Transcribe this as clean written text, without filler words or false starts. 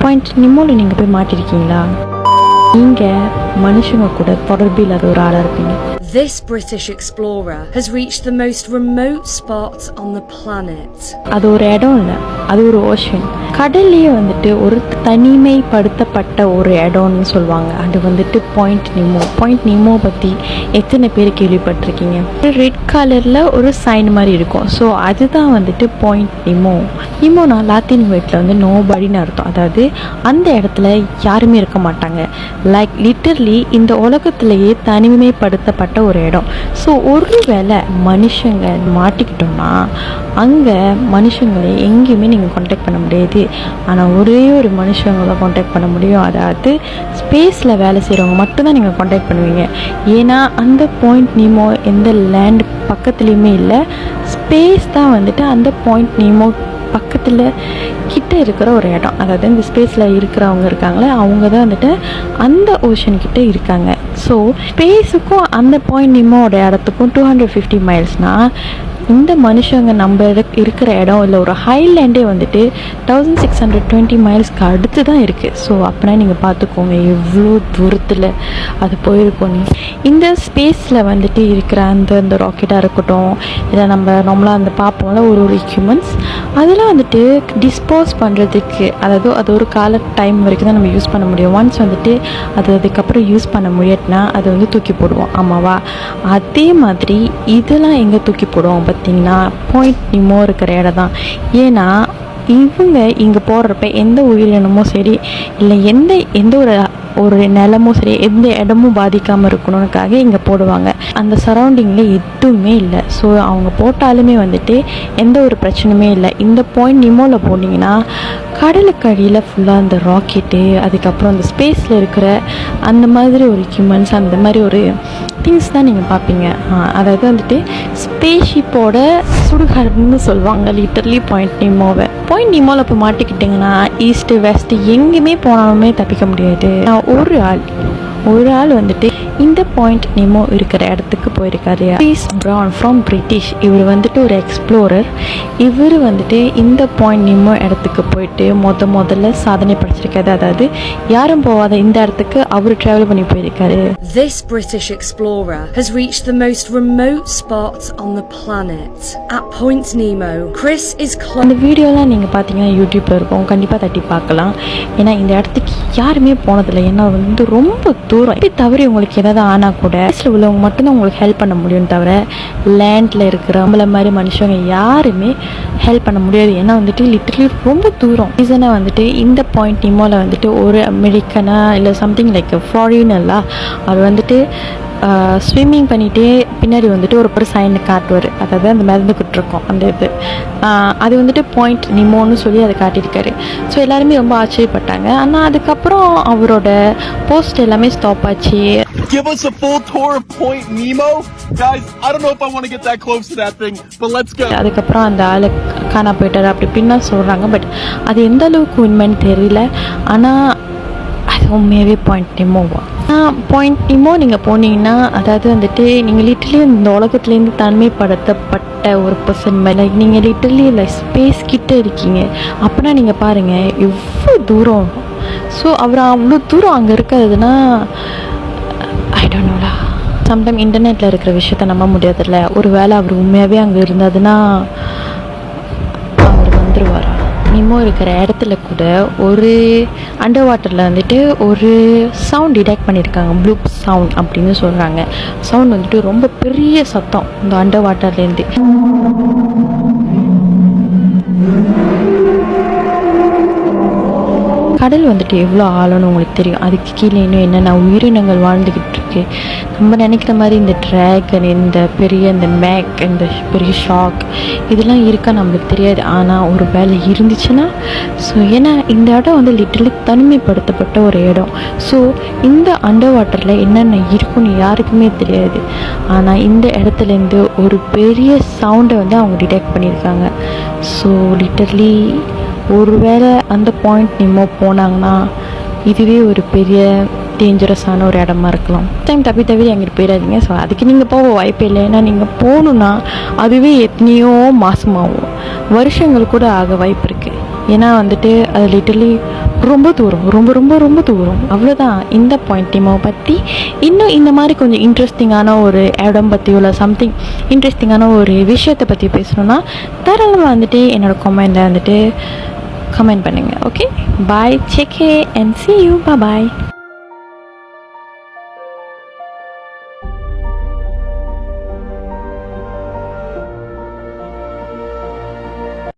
Point நிமோல நீங்கள் போய் மாட்டிருக்கீங்களா? நீங்கள் மனுஷங்க கூட தொடர்பு இல்லாத ஒரு ஆளாக இருப்பீங்க. This British explorer has reached the most remote spot on the planet. அது ஒரு இடம் இல்லை, அது ஒரு ஓஷன். கடல்லையே வந்துட்டு ஒரு தனிமைப்படுத்தப்பட்ட ஒரு இடம்னு சொல்லுவாங்க. அது வந்துட்டு பாயிண்ட் நிமோ. பாயிண்ட் நிமோ பற்றி எத்தனை பேர் கேள்விப்பட்டிருக்கீங்க? ரெட் கலரில் ஒரு சைன் மாதிரி இருக்கும். ஸோ அதுதான் வந்துட்டு பாயிண்ட் நிமோ. நிமோனா லாத்தின் வேர்டில் வந்து நோபடின்னு அர்த்தம். அதாவது அந்த இடத்துல யாருமே இருக்க மாட்டாங்க. லைக் லிட்டர்லி இந்த உலகத்திலேயே தனிமைப்படுத்தப்பட்ட ஒரு இடம். ஸோ ஒரு வேளை மனுஷங்க மாட்டிக்கிட்டோம்னா அங்கே மனுஷங்களை எங்கேயுமே நீங்கள் கான்டாக்ட் பண்ண முடியாது. ஆனால் ஒரே ஒரு மனுஷங்களை கான்டாக்ட் பண்ண முடியும். அதாவது ஸ்பேஸில் வேலை செய்கிறவங்க மட்டும்தான் நீங்கள் கான்டாக்ட் பண்ணுவீங்க. ஏன்னா அந்த பாயிண்ட் நீமோ எந்த லேண்ட் பக்கத்துலேயுமே இல்லை. ஸ்பேஸ் தான் வந்துட்டு அந்த பாயிண்ட் நீமோ பக்கத்தில் கிட்ட இருக்கிற ஒரு இடம். அதாவது இந்த ஸ்பேஸில் இருக்கிறவங்க இருக்காங்களே, அவங்க தான் வந்துட்டு அந்த ஓஷன் கிட்ட இருக்காங்க. ஸோ ஸ்பேஸுக்கும் அந்த பாயிண்ட் நிமோட இடத்துக்கும் 250 மைல்ஸ்னால் இந்த மனுஷங்க நம்ம இருக்கிற இடம் இல்லை ஒரு ஹைலேண்டே வந்துட்டு 1620 மைல்ஸ்க்கு அடுத்து தான் இருக்குது. ஸோ அப்படின்னா நீங்கள் பார்த்துக்கோங்க எவ்வளோ தூரத்தில் அது போயிருக்கோம். இந்த ஸ்பேஸில் வந்துட்டு இருக்கிற அந்த ராக்கெட்டாக இருக்கட்டும், இதை நம்ம நார்மலாக அந்த பார்ப்போம்ல ஒரு எக்யூப்மெண்ட்ஸ், அதெல்லாம் வந்துட்டு டிஸ்போஸ் பண்ணுறதுக்கு, அதாவது அது ஒரு கால டைம் வரைக்கும் தான் நம்ம யூஸ் பண்ண முடியும். ஒன்ஸ் வந்துட்டு அதுக்கப்புறம் யூஸ் பண்ண முடியாட்டினா அதை வந்து தூக்கி போடுவோம், ஆமாவா? அதே மாதிரி இதெல்லாம் எங்கே தூக்கி போடுவோம் பார்த்தீங்கன்னா பாயிண்ட் நிமோ இருக்கிற இடம் தான். ஏன்னா இவங்க இங்கே போடுறப்ப எந்த உயிரினமும் சரி இல்லை எந்த ஒரு நிலமும் சரி எந்த இடமும் பாதிக்காமல் இருக்கணும்னுக்காக இங்கே போடுவாங்க. அந்த சரௌண்டிங்கில் எதுவுமே இல்லை. ஸோ அவங்க போட்டாலுமே வந்துட்டு எந்த ஒரு பிரச்சனையுமே இல்லை. இந்த பாயிண்ட் நிமோவில் போனீங்கன்னா கடலுக்கு அடியில் ஃபுல்லாக அந்த ராக்கெட்டு, அதுக்கப்புறம் அந்த ஸ்பேஸில் இருக்கிற அந்த மாதிரி ஒரு ஹியூமன்ஸ், அந்த மாதிரி ஒரு திங்ஸ் தான் நீங்கள் பார்ப்பீங்க. அதாவது வந்துட்டு ஸ்பேஸ்ஷிப்போட சுடுகாடுன்னு சொல்லுவாங்க லிட்டர்லி பாயிண்ட் நிமோவை. பாயிண்ட் நிமோவில் இப்போ மாட்டிக்கிட்டிங்கன்னா ஈஸ்ட்டு வெஸ்ட்டு எங்கேயுமே போனாலுமே தப்பிக்க முடியாது. ஒரு ஆள் வந்துட்டு இந்த பாயிண்ட் நிமோ இருக்கிற இடத்துக்கு போயிருக்காரு. பீஸ் ப்ரவுன் ஃப்ரம் பிரிட்டிஷ். இவர் வந்துட்டு ஒரு எக்ஸ்ப்ளோரர். இவர் வந்துட்டு இந்த பாயிண்ட் நிமோ இடத்துக்கு போயிட்டு முதல்ல சாதனை படைச்சிருக்காரு. அதாவது யாரும் போகாத இந்த இடத்துக்கு அவர் ட்ராவல் பண்ணி போயிருக்காரு. This British explorer has reached the most remote spot on the planet. At Point Nemo, Chris is அந்த வீடியோலாம் நீங்கள் பார்த்தீங்கன்னா யூடியூப்பில் இருக்கும், கண்டிப்பாக தட்டி பார்க்கலாம். ஏன்னா இந்த இடத்துக்கு யாருமே போனதில்லை. ஏன்னா வந்து ரொம்ப தூரம். இப்படி தவறி உங்களுக்கு ஏதாவது ஆனால் கூட ஸ்பேஸில் உள்ளவங்க மட்டும்தான் உங்களுக்கு ஹெல்ப் பண்ண முடியும், தவிர லேண்டில் இருக்கிற நம்மள மாதிரி மனுஷங்க யாருமே ஹெல்ப் பண்ண முடியாது. ஏன்னா வந்துட்டு லிட்டரலி ரொம்ப தூரம். ரீசனாக வந்துட்டு இந்த பாயிண்ட் நிமோவில் வந்துட்டு ஒரு அமெரிக்கனா இல்லை சம்திங் லைக் ஃபாரினர்லாம் அவர் வந்துட்டு ஸ்விம்மிங் பண்ணிகிட்டே பின்னாடி வந்துட்டு ஒரு சைனை காட்டுவார். அதாவது அந்த மருந்து கிட்டிருக்கோம் அந்த இது, அது வந்துட்டு பாயிண்ட் நிமோன்னு சொல்லி அதை காட்டியிருக்காரு. ஸோ எல்லாருமே ரொம்ப ஆச்சரியப்பட்டாங்க. ஆனால் அதுக்கப்புறம் அவரோட போஸ்ட் எல்லாமே ஸ்டாப் ஆச்சு. Give us a full tour of Point Nemo, guys. I don't know if I want to get that close to that thing, but let's go. அதுக்கப்புறம் அந்த ஆளு காணா போயிட்டாரு அப்படி பின்னா சொல்கிறாங்க. பட் அது எந்த அளவுக்கு உண்மைன்னு தெரியல. ஆனால் அது உண்மையாகவே பாயிண்ட் நிமோவா? பாயிண்ட் நிமோ நீங்கள் போனீங்கன்னா அதாவது வந்துட்டு நீங்கள் லிட்டர்லி இந்த உலகத்துலேருந்து தனிமைப்படுத்தப்பட்ட ஒரு பர்சன் மேலே நீங்கள் லிட்டர்லி இல்லை ஸ்பேஸ் கிட்ட இருக்கீங்க. அப்படின்னா நீங்கள் பாருங்கள் எவ்வளோ தூரம். ஸோ அவர் அவ்வளோ தூரம் அங்கே இருக்கிறதுனா ஐ டோன்ட் நோலா. சம்டைம் இன்டர்நெட்டில் இருக்கிற விஷயத்த நம்ப முடியாதுல்ல. ஒரு வேளை அவர் உண்மையாகவே அங்கே இருந்ததுன்னா அவர் வந்துடுவாரா? நிமோ இருக்கிற இடத்துல கூட ஒரு அண்டர் வாட்டரில் வந்துட்டு ஒரு சவுண்ட் டிடெக்ட் பண்ணியிருக்காங்க, ப்ளூப் சவுண்ட் அப்படின்னு சொல்கிறாங்க. சவுண்ட் வந்துட்டு ரொம்ப பெரிய சத்தம் இந்த அண்டர் வாட்டர்லேருந்து. கடல் வந்துட்டு எவ்வளோ ஆழம்னு உங்களுக்கு தெரியும். அதுக்கு கீழே இன்னும் என்னென்ன உயிரினங்கள் வாழ்ந்துக்கிட்டு இருக்கு. நம்ம நினைக்கிற மாதிரி இந்த ட்ராகன், இந்த பெரிய இந்த மேக், இந்த பெரிய ஷாக் இதெல்லாம் இருக்கா நம்மளுக்கு தெரியாது. ஆனால் ஒரு வேலை இருந்துச்சுன்னா ஸோ ஏன்னா இந்த இடம் வந்து லிட்டரலி தனிமைப்படுத்தப்பட்ட ஒரு இடம். ஸோ இந்த அண்டர் வாட்டரில் என்னென்ன இருக்குன்னு யாருக்குமே தெரியாது. ஆனால் இந்த இடத்துலேருந்து ஒரு பெரிய சவுண்டை வந்து அவங்க டிடெக்ட் பண்ணியிருக்காங்க. ஸோ லிட்டரலி ஒருவேளை அந்த பாயிண்ட் நிமோ போனாங்கன்னா இதுவே ஒரு பெரிய டேஞ்சரஸான ஒரு இடமா இருக்கலாம். டைம் தவிர அங்கிட்டு போயிடாதீங்க. ஸோ அதுக்கு நீங்கள் போக வாய்ப்பே இல்லை. ஏன்னா நீங்கள் போகணுன்னா அதுவே எத்தனையோ மாதமாகும், வருஷங்கள் கூட ஆக வாய்ப்பு இருக்குது. ஏன்னா வந்துட்டு அது லிட்டரலி ரொம்ப தூரம், ரொம்ப ரொம்ப ரொம்ப தூரம். அவ்வளோதான் இந்த பாயிண்ட் நிமோவை பற்றி. இன்னும் இந்த மாதிரி கொஞ்சம் இன்ட்ரெஸ்டிங்கான ஒரு இடம் பற்றி உள்ள சம்திங் இன்ட்ரெஸ்டிங்கான ஒரு விஷயத்தை பற்றி பேசணுன்னா தாராளமாக வந்துட்டு என்னோடய கமெண்டில் வந்துட்டு கமெண்ட் பண்ணுங்கள். Okay, bye, take care and see you, bye bye.